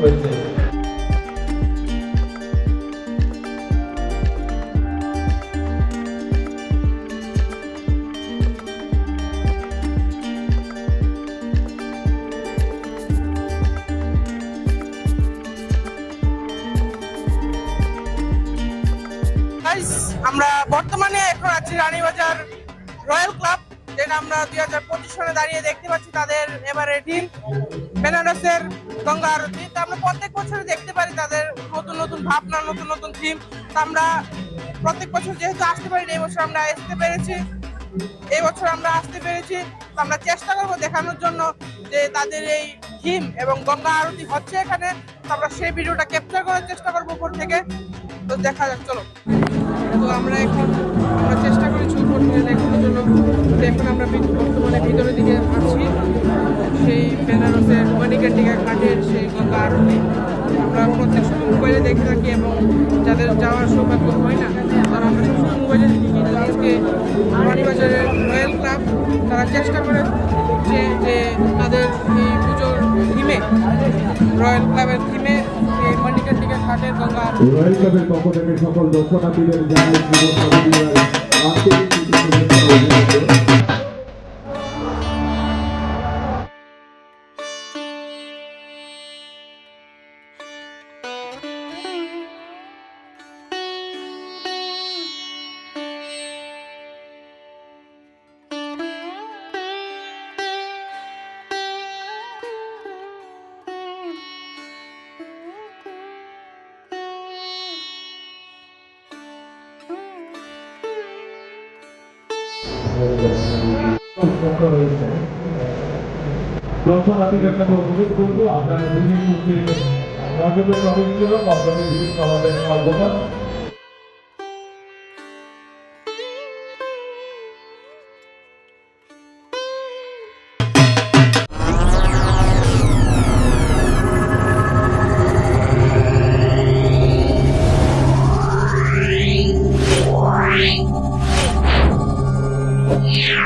হয়েছে। আমরা বর্তমানে এখন আছি রানীবাজার রয়্যাল ক্লাব, যেটা আমরা 2025 সালে দাঁড়িয়ে দেখতে পাচ্ছি তাদের এবারে টিম বেনারসের গঙ্গা আরতি। তো আমরা প্রত্যেক বছর দেখতে পারি তাদের নতুন নতুন ভাবনা, নতুন নতুন থিম। তো আমরা প্রত্যেক বছর যেহেতু আসতে পারি, এই বছর আমরা আসতে পেরেছি। তো আমরা চেষ্টা করবো দেখানোর জন্য যে তাদের এই থিম এবং গঙ্গা আরতি হচ্ছে এখানে। তো আমরা সেই ভিডিওটা ক্যাপচার করার চেষ্টা করবো উপর থেকে। তো দেখা যাক, চলো। তো আমরা চেষ্টা করেছি উপর থেকে দেখানোর জন্য। তো এখন আমরা বর্তমানে ভিতরের দিকে আছি, সেই বেনারসের মণিকর্ণিকা ঘাটের সেই গঙ্গা আরতি আমরা প্রত্যেক সময় মোবাইলে দেখে থাকি, এবং যাদের যাওয়ার সৌভাগ্য হয় না তারা আমরা সবসময় মোবাইলে দেখি। কিন্তু আজকে রানীবাজারের রয়্যাল ক্লাব তারা চেষ্টা করে যে তাদের এই পুজোর থিমে, রয়্যাল ক্লাবের থিমে এই মণিকর্ণিকা ঘাটের গঙ্গা আরতি। রয়্যাল ক্লাবের পক্ষ থেকে সকল দর্শনার্থীদের জানাই আন্তরিক শুভেচ্ছা ও অভিনন্দন। দর্শনার্থীদের সাথে অনুরোধ করবো আপনারা বিভিন্ন রাজবের রবীন্দ্র আপনাদের বিভিন্ন আমাদের সর্বদান Yeah.